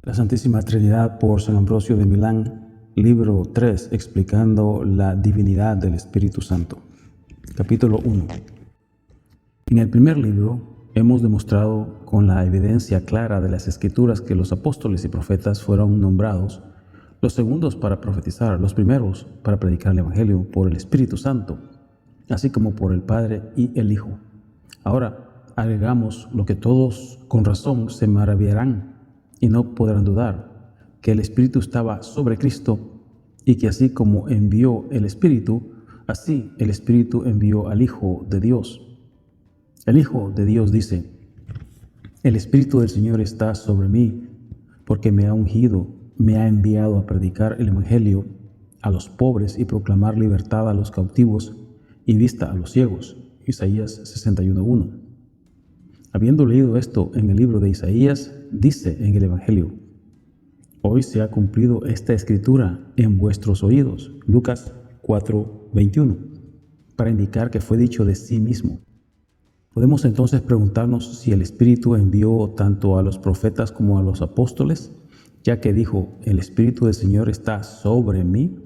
La Santísima Trinidad por San Ambrosio de Milán, libro 3, explicando la divinidad del Espíritu Santo. Capítulo 1. En el primer libro hemos demostrado con la evidencia clara de las Escrituras que los apóstoles y profetas fueron nombrados, los segundos para profetizar, los primeros para predicar el Evangelio por el Espíritu Santo, así como por el Padre y el Hijo. Ahora agregamos lo que todos con razón se maravillarán y no podrán dudar, que el Espíritu estaba sobre Cristo y que así como envió el Espíritu, así el Espíritu envió al Hijo de Dios. El Hijo de Dios dice: el Espíritu del Señor está sobre mí, porque me ha ungido, me ha enviado a predicar el Evangelio a los pobres y proclamar libertad a los cautivos y vista a los ciegos. Isaías 61:1. Habiendo leído esto en el libro de Isaías, dice en el Evangelio: hoy se ha cumplido esta escritura en vuestros oídos. Lucas 4:21, para indicar que fue dicho de sí mismo. Podemos entonces preguntarnos si el Espíritu envió tanto a los profetas como a los apóstoles, ya que dijo: el Espíritu del Señor está sobre mí.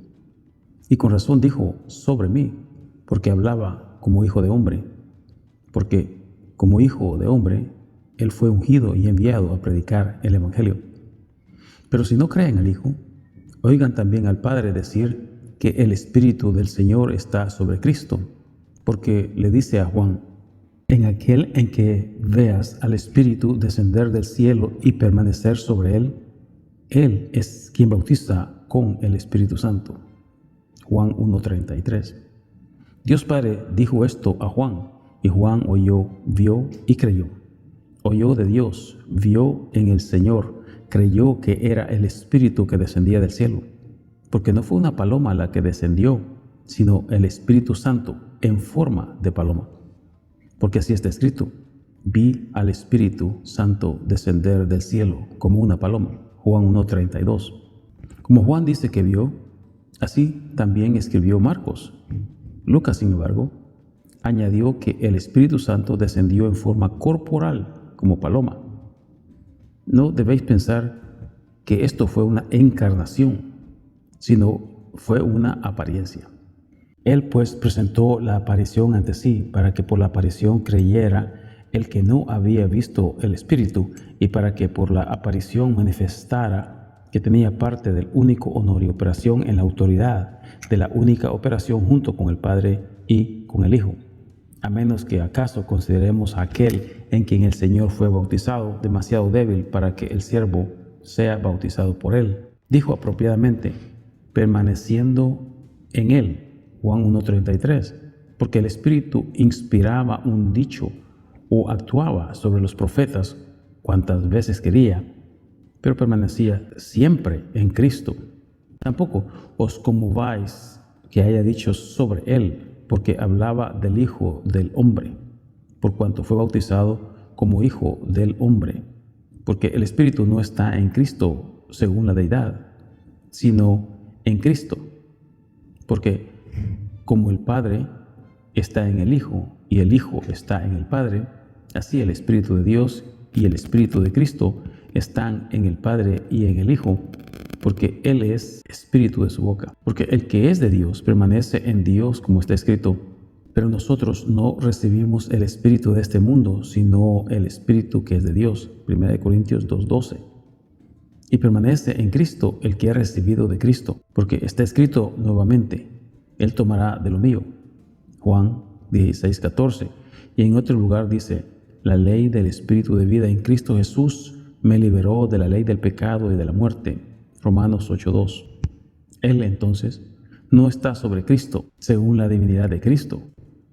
Y con razón dijo sobre mí, porque hablaba como hijo de hombre, porque como hijo de hombre, él fue ungido y enviado a predicar el Evangelio. Pero si no creen al Hijo, oigan también al Padre decir que el Espíritu del Señor está sobre Cristo, porque le dice a Juan: en aquel en que veas al Espíritu descender del cielo y permanecer sobre él, él es quien bautiza con el Espíritu Santo. Juan 1:33. Dios Padre dijo esto a Juan, y Juan oyó, vio y creyó. Oyó de Dios, vio en el Señor, creyó que era el Espíritu que descendía del cielo, porque no fue una paloma la que descendió, sino el Espíritu Santo en forma de paloma. Porque así está escrito: vi al Espíritu Santo descender del cielo como una paloma. Juan 1:32. Como Juan dice que vio, así también escribió Marcos. Lucas, sin embargo, añadió que el Espíritu Santo descendió en forma corporal como paloma. No debéis pensar que esto fue una encarnación, sino fue una apariencia. Él pues presentó la aparición ante sí, para que por la aparición creyera el que no había visto el Espíritu, y para que por la aparición manifestara que tenía parte del único honor y operación en la autoridad de la única operación junto con el Padre y con el Hijo. A menos que acaso consideremos a aquel en quien el Señor fue bautizado demasiado débil para que el siervo sea bautizado por él. Dijo apropiadamente: permaneciendo en él. Juan 1:33, porque el Espíritu inspiraba un dicho o actuaba sobre los profetas cuantas veces quería, pero permanecía siempre en Cristo. Tampoco os conmováis que haya dicho sobre él, porque hablaba del Hijo del Hombre, por cuanto fue bautizado como Hijo del Hombre, porque el Espíritu no está en Cristo según la deidad, sino en Cristo, porque como el Padre está en el Hijo y el Hijo está en el Padre, así el Espíritu de Dios y el Espíritu de Cristo están en el Padre y en el Hijo, porque Él es Espíritu de su boca. Porque el que es de Dios permanece en Dios, como está escrito: pero nosotros no recibimos el espíritu de este mundo, sino el Espíritu que es de Dios. 1 Corintios 2:12. Y permanece en Cristo el que ha recibido de Cristo, porque está escrito nuevamente: Él tomará de lo mío. Juan 16:14. Y en otro lugar dice: la ley del Espíritu de vida en Cristo Jesús me liberó de la ley del pecado y de la muerte. Romanos 8:2. Él entonces no está sobre Cristo según la divinidad de Cristo,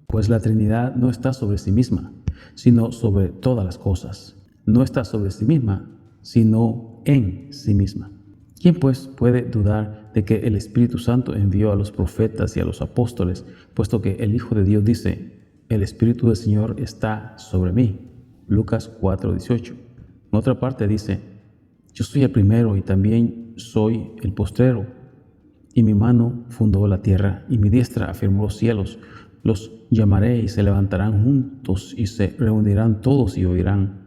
pues la Trinidad no está sobre sí misma, sino sobre todas las cosas. No está sobre sí misma, sino en sí misma. ¿Quién pues puede dudar de que el Espíritu Santo envió a los profetas y a los apóstoles, puesto que el Hijo de Dios dice: el Espíritu del Señor está sobre mí? Lucas 4:18. En otra parte dice: yo soy el primero y también soy el postrero, y mi mano fundó la tierra y mi diestra afirmó los cielos. Los llamaré y se levantarán juntos y se reunirán todos y oirán.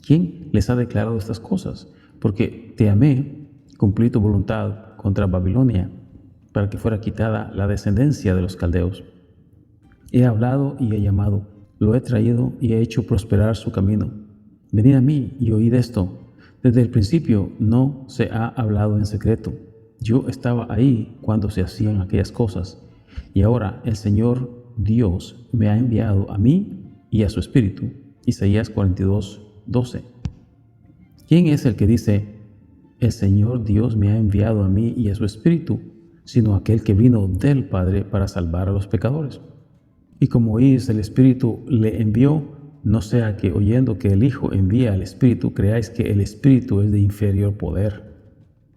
¿Quién les ha declarado estas cosas? Porque te amé, cumplí tu voluntad contra Babilonia, para que fuera quitada la descendencia de los caldeos. He hablado y he llamado, lo he traído y he hecho prosperar su camino. Venid a mí y oíd esto. Desde el principio no se ha hablado en secreto. Yo estaba ahí cuando se hacían aquellas cosas. Y ahora el Señor Dios me ha enviado a mí y a su Espíritu. Isaías 42:12. ¿Quién es el que dice, el Señor Dios me ha enviado a mí y a su Espíritu, sino aquel que vino del Padre para salvar a los pecadores? Y como oís el Espíritu le envió, no sea que oyendo que el Hijo envía al Espíritu, creáis que el Espíritu es de inferior poder.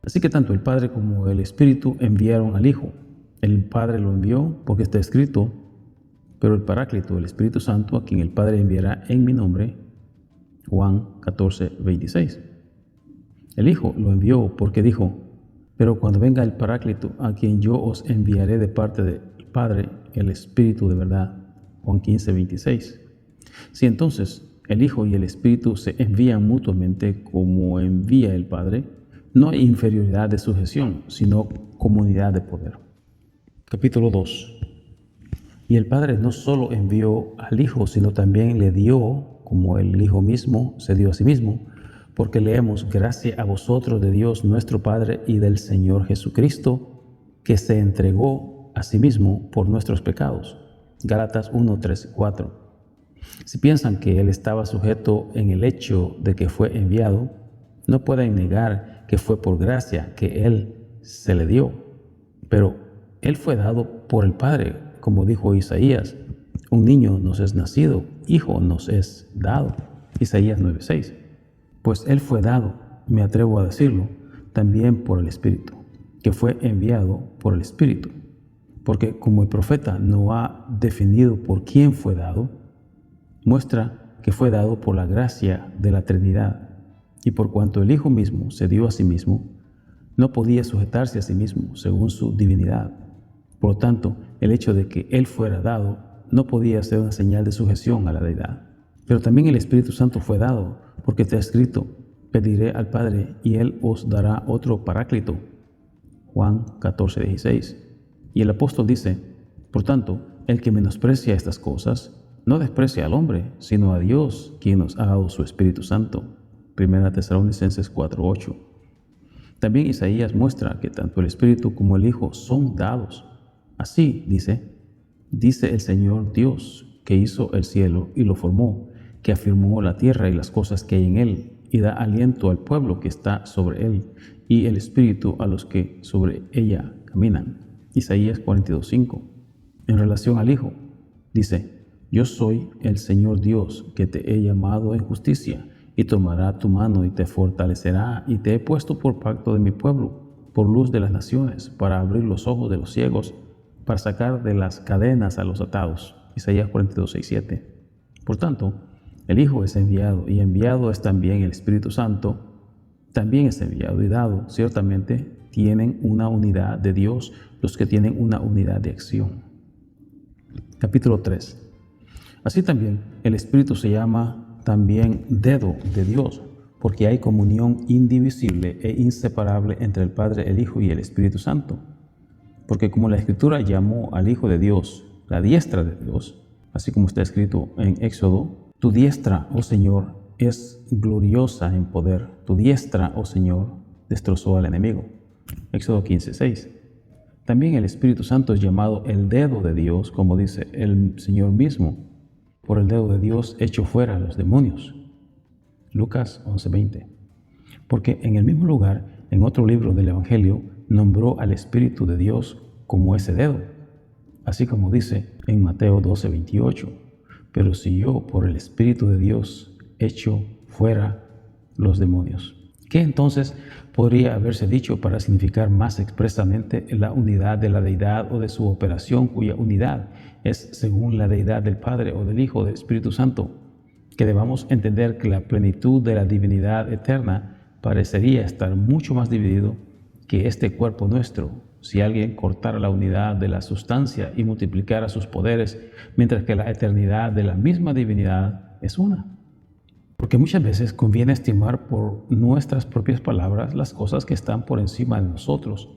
Así que tanto el Padre como el Espíritu enviaron al Hijo. El Padre lo envió porque está escrito, pero el Paráclito, el Espíritu Santo, a quien el Padre enviará en mi nombre, Juan 14:26. El Hijo lo envió porque dijo, pero cuando venga el Paráclito, a quien yo os enviaré de parte del Padre, el Espíritu de verdad, Juan 15:26. Si entonces el Hijo y el Espíritu se envían mutuamente como envía el Padre, no hay inferioridad de sujeción, sino comunidad de poder. Capítulo 2. Y el Padre no solo envió al Hijo, sino también le dio, como el Hijo mismo se dio a sí mismo, porque leemos, gracia a vosotros de Dios nuestro Padre y del Señor Jesucristo, que se entregó a sí mismo por nuestros pecados. Gálatas 1:3-4. Si piensan que Él estaba sujeto en el hecho de que fue enviado, no pueden negar que fue por gracia que Él se le dio. Pero Él fue dado por el Padre, como dijo Isaías, un niño nos es nacido, hijo nos es dado. Isaías 9:6. Pues Él fue dado, me atrevo a decirlo, también por el Espíritu, que fue enviado por el Espíritu. Porque como el profeta no ha definido por quién fue dado, muestra que fue dado por la gracia de la Trinidad. Y por cuanto el Hijo mismo se dio a sí mismo, no podía sujetarse a sí mismo según su divinidad. Por lo tanto, el hecho de que Él fuera dado no podía ser una señal de sujeción a la deidad. Pero también el Espíritu Santo fue dado, porque está escrito, pediré al Padre y Él os dará otro Paráclito. Juan 14:16. Y el apóstol dice, por tanto, el que menosprecia estas cosas, no desprecia al hombre, sino a Dios, quien nos ha dado su Espíritu Santo. 1 Tesalonicenses 4:8. También Isaías muestra que tanto el Espíritu como el Hijo son dados. Así dice el Señor Dios, que hizo el cielo y lo formó, que afirmó la tierra y las cosas que hay en él, y da aliento al pueblo que está sobre él, y el Espíritu a los que sobre ella caminan. Isaías 42:5. En relación al Hijo, dice, yo soy el Señor Dios que te he llamado en justicia, y tomará tu mano y te fortalecerá, y te he puesto por pacto de mi pueblo, por luz de las naciones, para abrir los ojos de los ciegos, para sacar de las cadenas a los atados. Isaías 42:6-7. Por tanto, el Hijo es enviado, y enviado es también el Espíritu Santo, también es enviado y dado. Ciertamente tienen una unidad de Dios los que tienen una unidad de acción. Capítulo 3. Así también el Espíritu se llama también dedo de Dios, porque hay comunión indivisible e inseparable entre el Padre, el Hijo y el Espíritu Santo. Porque como la Escritura llamó al Hijo de Dios la diestra de Dios, así como está escrito en Éxodo, tu diestra, oh Señor, es gloriosa en poder. Tu diestra, oh Señor, destrozó al enemigo. Éxodo 15:6. También el Espíritu Santo es llamado el dedo de Dios, como dice el Señor mismo, por el dedo de Dios echo fuera a los demonios. Lucas 11:20. Porque en el mismo lugar, en otro libro del Evangelio, nombró al Espíritu de Dios como ese dedo, así como dice en Mateo 12:28. Pero si yo por el Espíritu de Dios echo fuera los demonios. ¿Qué entonces podría haberse dicho para significar más expresamente la unidad de la deidad o de su operación, cuya unidad es según la deidad del Padre o del Hijo o del Espíritu Santo? Que debamos entender que la plenitud de la divinidad eterna parecería estar mucho más dividido que este cuerpo nuestro, si alguien cortara la unidad de la sustancia y multiplicara sus poderes, mientras que la eternidad de la misma divinidad es una. Porque muchas veces conviene estimar por nuestras propias palabras las cosas que están por encima de nosotros.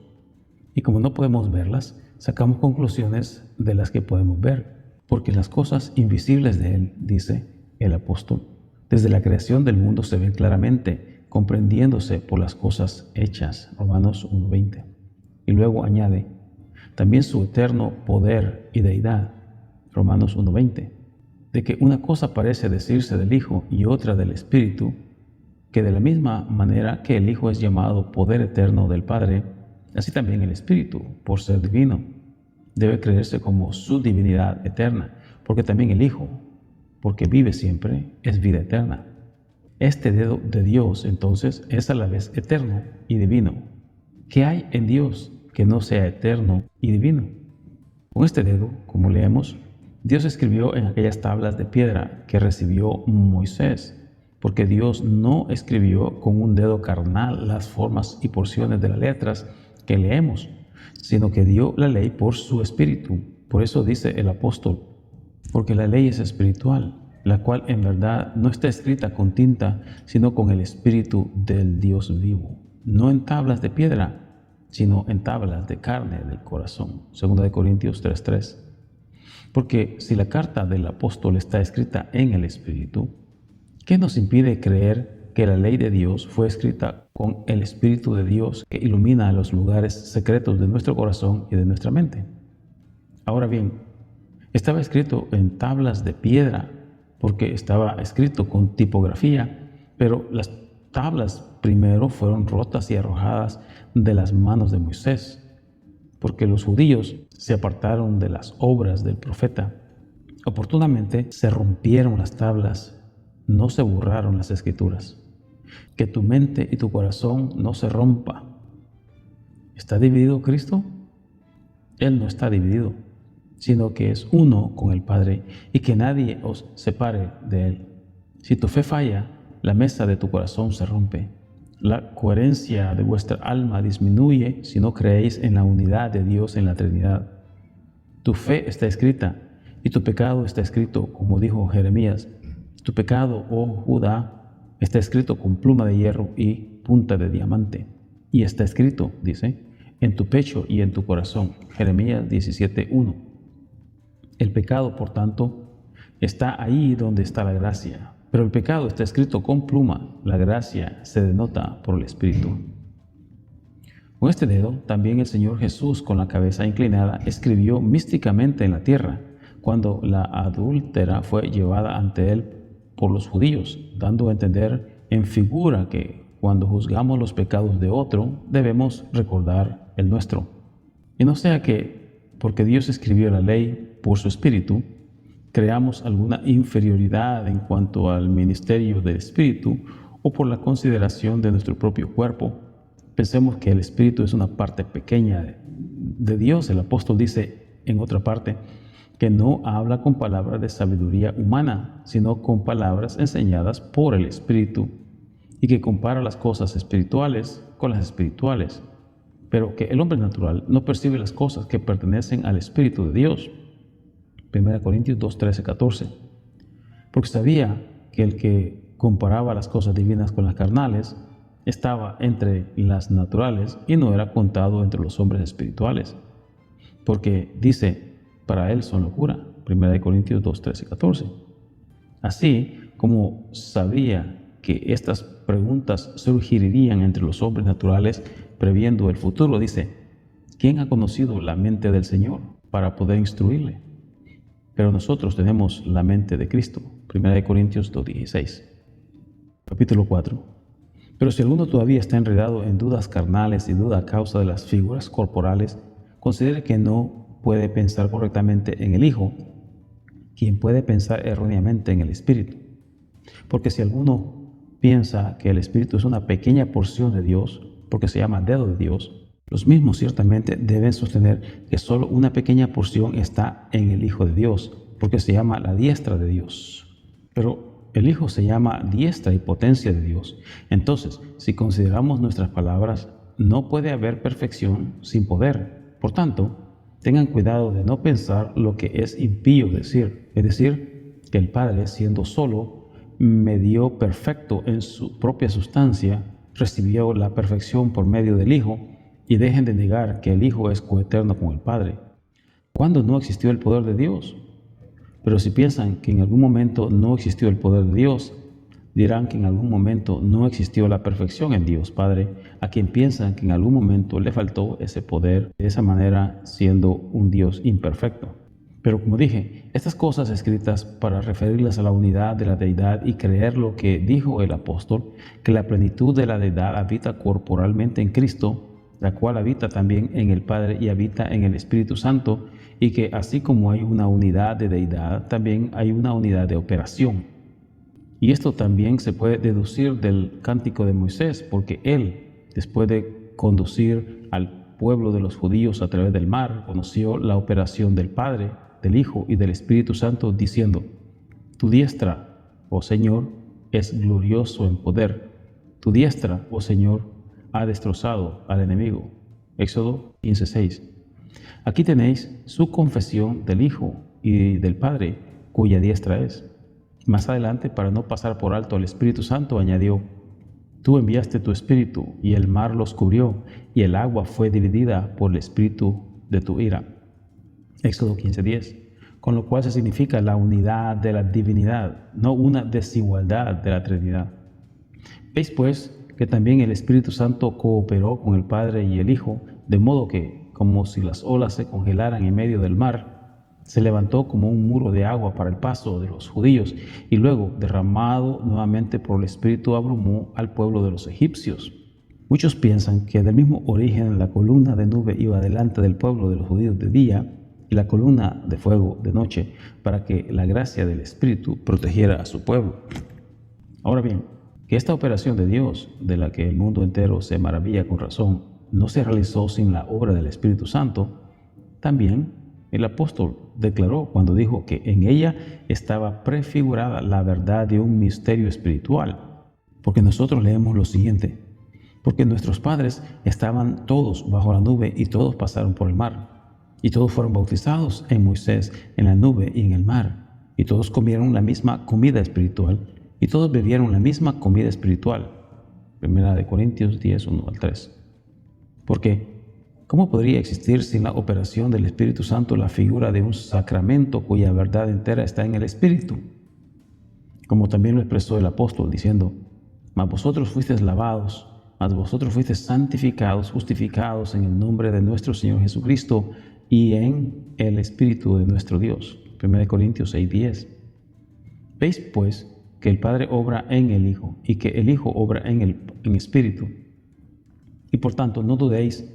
Y como no podemos verlas, sacamos conclusiones de las que podemos ver. Porque las cosas invisibles de Él, dice el apóstol, desde la creación del mundo se ven claramente, comprendiéndose por las cosas hechas. Romanos 1:20. Y luego añade, también su eterno poder y deidad. Romanos 1:20. De que una cosa parece decirse del Hijo y otra del Espíritu, que de la misma manera que el Hijo es llamado poder eterno del Padre, así también el Espíritu, por ser divino, debe creerse como su divinidad eterna, porque también el Hijo, porque vive siempre, es vida eterna. Este dedo de Dios, entonces, es a la vez eterno y divino. ¿Qué hay en Dios que no sea eterno y divino? Con este dedo, como leemos, Dios escribió en aquellas tablas de piedra que recibió Moisés, porque Dios no escribió con un dedo carnal las formas y porciones de las letras que leemos, sino que dio la ley por su espíritu. Por eso dice el apóstol, porque la ley es espiritual, la cual en verdad no está escrita con tinta, sino con el espíritu del Dios vivo, no en tablas de piedra, sino en tablas de carne del corazón. 2 Corintios 3:3. Porque si la carta del apóstol está escrita en el Espíritu, ¿qué nos impide creer que la ley de Dios fue escrita con el Espíritu de Dios que ilumina los lugares secretos de nuestro corazón y de nuestra mente? Ahora bien, estaba escrito en tablas de piedra porque estaba escrito con tipografía, pero las tablas primero fueron rotas y arrojadas de las manos de Moisés, porque los judíos se apartaron de las obras del profeta. Oportunamente se rompieron las tablas, no se borraron las escrituras. Que tu mente y tu corazón no se rompa. ¿Está dividido Cristo? Él no está dividido, sino que es uno con el Padre y que nadie os separe de Él. Si tu fe falla, la mesa de tu corazón se rompe. La coherencia de vuestra alma disminuye si no creéis en la unidad de Dios en la Trinidad. Tu fe está escrita y tu pecado está escrito, como dijo Jeremías. Tu pecado, oh Judá, está escrito con pluma de hierro y punta de diamante. Y está escrito, dice, en tu pecho y en tu corazón. Jeremías 17:1. El pecado, por tanto, está ahí donde está la gracia. Pero el pecado está escrito con pluma, la gracia se denota por el Espíritu. Con este dedo, también el Señor Jesús, con la cabeza inclinada, escribió místicamente en la tierra, cuando la adúltera fue llevada ante él por los judíos, dando a entender en figura que cuando juzgamos los pecados de otro, debemos recordar el nuestro. Y no sea que, porque Dios escribió la ley por su Espíritu, creamos alguna inferioridad en cuanto al ministerio del Espíritu o por la consideración de nuestro propio cuerpo. Pensemos que el Espíritu es una parte pequeña de Dios. El apóstol dice en otra parte que no habla con palabras de sabiduría humana, sino con palabras enseñadas por el Espíritu, y que compara las cosas espirituales con las espirituales, pero que el hombre natural no percibe las cosas que pertenecen al Espíritu de Dios. 1 Corintios 2, 13, 14. Porque sabía que el que comparaba las cosas divinas con las carnales estaba entre las naturales y no era contado entre los hombres espirituales. Porque dice, para él son locura. 1 Corintios 2, 13, 14. Así como sabía que estas preguntas surgirían entre los hombres naturales, previendo el futuro, dice, ¿quién ha conocido la mente del Señor para poder instruirle? Pero nosotros tenemos la mente de Cristo. 1 Corintios 2:16. Capítulo 4. Pero si alguno todavía está enredado en dudas carnales y duda a causa de las figuras corporales, considere que no puede pensar correctamente en el Hijo, quien puede pensar erróneamente en el Espíritu. Porque si alguno piensa que el Espíritu es una pequeña porción de Dios, porque se llama dedo de Dios, los mismos ciertamente deben sostener que solo una pequeña porción está en el Hijo de Dios, porque se llama la diestra de Dios. Pero el Hijo se llama diestra y potencia de Dios. Entonces, si consideramos nuestras palabras, no puede haber perfección sin poder. Por tanto, tengan cuidado de no pensar lo que es impío decir, es decir, que el Padre, siendo solo, medio perfecto en su propia sustancia, recibió la perfección por medio del Hijo, y dejen de negar que el Hijo es coeterno con el Padre. ¿Cuándo no existió el poder de Dios? Pero si piensan que en algún momento no existió el poder de Dios, dirán que en algún momento no existió la perfección en Dios Padre, a quien piensan que en algún momento le faltó ese poder, de esa manera siendo un Dios imperfecto. Pero como dije, estas cosas escritas para referirlas a la unidad de la deidad y creer lo que dijo el apóstol, que la plenitud de la deidad habita corporalmente en Cristo, la cual habita también en el Padre y habita en el Espíritu Santo, y que así como hay una unidad de deidad, también hay una unidad de operación. Y esto también se puede deducir del cántico de Moisés, porque él, después de conducir al pueblo de los judíos a través del mar, conoció la operación del Padre, del Hijo y del Espíritu Santo, diciendo: Tu diestra, oh Señor, es glorioso en poder. Tu diestra, oh Señor, ha destrozado al enemigo. Éxodo 15:6. Aquí tenéis su confesión del Hijo y del Padre, cuya diestra es. Más adelante, para no pasar por alto al Espíritu Santo, añadió: Tú enviaste tu Espíritu, y el mar los cubrió, y el agua fue dividida por el Espíritu de tu ira. Éxodo 15:10. Con lo cual se significa la unidad de la divinidad, no una desigualdad de la Trinidad. Veis pues que también el Espíritu Santo cooperó con el Padre y el Hijo, de modo que, como si las olas se congelaran en medio del mar, se levantó como un muro de agua para el paso de los judíos, y luego, derramado nuevamente por el Espíritu, abrumó al pueblo de los egipcios. Muchos piensan que del mismo origen la columna de nube iba delante del pueblo de los judíos de día y la columna de fuego de noche, para que la gracia del Espíritu protegiera a su pueblo. Ahora bien, que esta operación de Dios, de la que el mundo entero se maravilla con razón, no se realizó sin la obra del Espíritu Santo, también el apóstol declaró cuando dijo que en ella estaba prefigurada la verdad de un misterio espiritual. Porque nosotros leemos lo siguiente: porque nuestros padres estaban todos bajo la nube y todos pasaron por el mar, y todos fueron bautizados en Moisés en la nube y en el mar, y todos comieron la misma comida espiritual, y todos bebieron la misma comida espiritual. 1 Corintios 10, 1 al 3. Porque, ¿cómo podría existir sin la operación del Espíritu Santo la figura de un sacramento cuya verdad entera está en el Espíritu? Como también lo expresó el apóstol, diciendo: Mas vosotros fuisteis lavados, mas vosotros fuisteis santificados, justificados en el nombre de nuestro Señor Jesucristo y en el Espíritu de nuestro Dios. 1 Corintios 6, 10. Veis pues que el Padre obra en el Hijo y que el Hijo obra en el Espíritu. Y por tanto no dudéis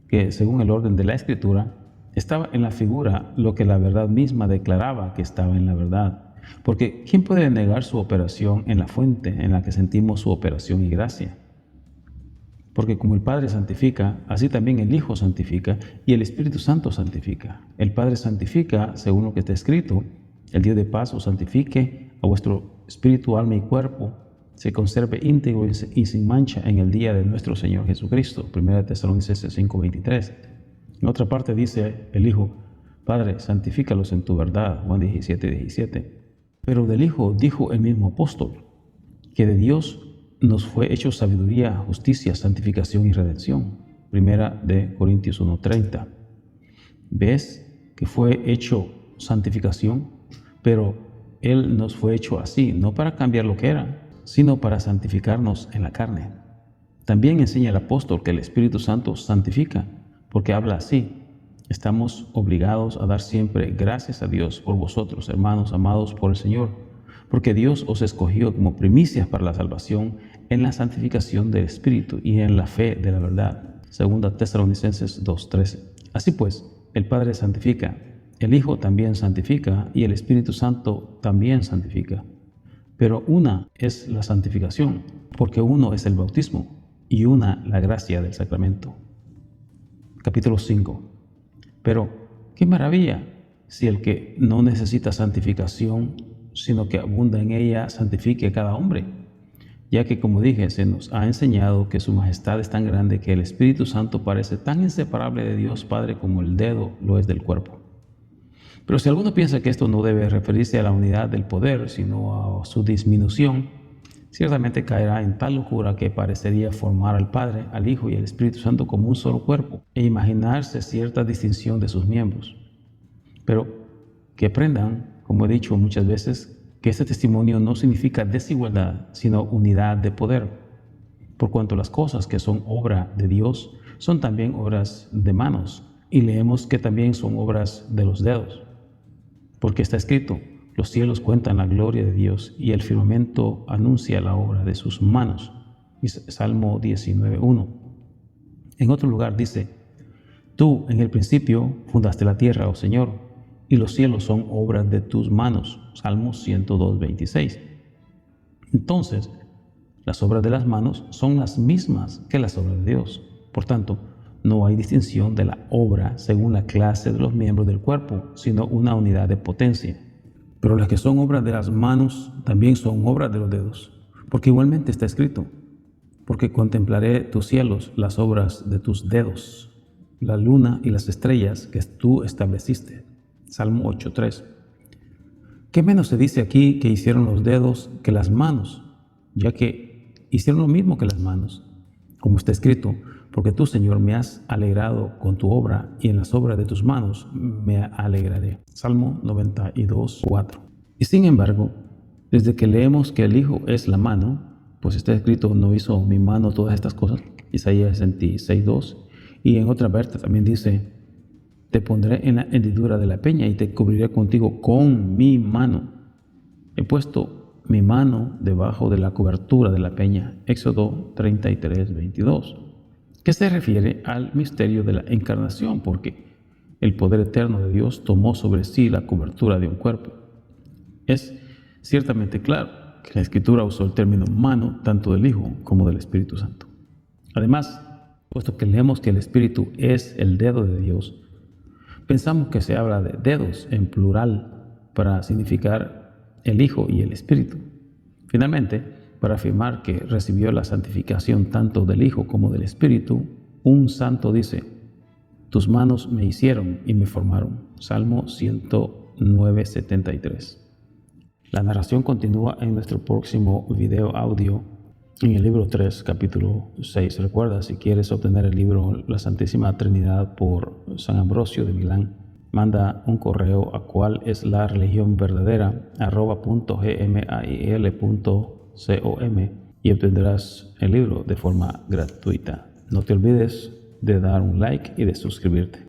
que, según el orden de la Escritura, estaba en la figura lo que la verdad misma declaraba que estaba en la verdad. Porque ¿quién puede negar su operación en la fuente en la que sentimos su operación y gracia? Porque como el Padre santifica, así también el Hijo santifica y el Espíritu Santo santifica. El Padre santifica, según lo que está escrito: el Dios de paz os santifique a vuestro espíritu, alma y cuerpo, se conserve íntegro y sin mancha en el día de nuestro Señor Jesucristo. 1 Tesalonicenses 5:23. En otra parte dice el Hijo: Padre, santifícalos en tu verdad. Juan 17:17. Pero del Hijo dijo el mismo apóstol, que de Dios nos fue hecho sabiduría, justicia, santificación y redención. 1 Corintios 1:30. ¿Ves que fue hecho santificación? Pero Él nos fue hecho así, no para cambiar lo que era, sino para santificarnos en la carne. También enseña el apóstol que el Espíritu Santo santifica, porque habla así: estamos obligados a dar siempre gracias a Dios por vosotros, hermanos amados por el Señor, porque Dios os escogió como primicias para la salvación en la santificación del Espíritu y en la fe de la verdad. 2 Tesalonicenses 2:13. Así pues, el Padre santifica, el Hijo también santifica y el Espíritu Santo también santifica. Pero una es la santificación, porque uno es el bautismo y una la gracia del sacramento. Capítulo 5. Pero, ¡qué maravilla! Si el que no necesita santificación, sino que abunda en ella, santifique a cada hombre. Ya que, como dije, se nos ha enseñado que su majestad es tan grande que el Espíritu Santo parece tan inseparable de Dios Padre como el dedo lo es del cuerpo. Pero si alguno piensa que esto no debe referirse a la unidad del poder, sino a su disminución, ciertamente caerá en tal locura que parecería formar al Padre, al Hijo y al Espíritu Santo como un solo cuerpo e imaginarse cierta distinción de sus miembros. Pero que aprendan, como he dicho muchas veces, que este testimonio no significa desigualdad, sino unidad de poder, por cuanto las cosas que son obra de Dios son también obras de manos, y leemos que también son obras de los dedos. Porque está escrito, los cielos cuentan la gloria de Dios y el firmamento anuncia la obra de sus manos. Salmo 19:1. En otro lugar dice, tú en el principio fundaste la tierra, oh Señor, y los cielos son obras de tus manos. Salmo 102:26. Entonces, las obras de las manos son las mismas que las obras de Dios. Por tanto, no hay distinción de la obra según la clase de los miembros del cuerpo, sino una unidad de potencia. Pero las que son obras de las manos también son obras de los dedos, porque igualmente está escrito, porque contemplaré tus cielos, las obras de tus dedos, la luna y las estrellas que tú estableciste. Salmo 8:3. ¿Qué menos se dice aquí que hicieron los dedos que las manos, ya que hicieron lo mismo que las manos? Como está escrito, porque tú, Señor, me has alegrado con tu obra y en las obras de tus manos me alegraré. Salmo 92:4. Y sin embargo, desde que leemos que el Hijo es la mano, pues está escrito, no hizo mi mano todas estas cosas, Isaías 66:2, y en otra parte también dice, te pondré en la hendidura de la peña y te cubriré contigo con mi mano. He puesto mi mano debajo de la cobertura de la peña. Éxodo 33:22. Que se refiere al misterio de la encarnación, porque el poder eterno de Dios tomó sobre sí la cobertura de un cuerpo. Es ciertamente claro que la Escritura usó el término mano tanto del Hijo como del Espíritu Santo. Además, puesto que leemos que el Espíritu es el dedo de Dios, pensamos que se habla de dedos en plural para significar el Hijo y el Espíritu. Finalmente, para afirmar que recibió la santificación tanto del Hijo como del Espíritu, un santo dice, tus manos me hicieron y me formaron. Salmo 109:73. La narración continúa en nuestro próximo video audio en el libro 3, capítulo 6. Recuerda, si quieres obtener el libro La Santísima Trinidad por San Ambrosio de Milán, manda un correo a cuál es la religión verdadera @gmail.com y obtendrás el libro de forma gratuita. No te olvides de dar un like y de suscribirte.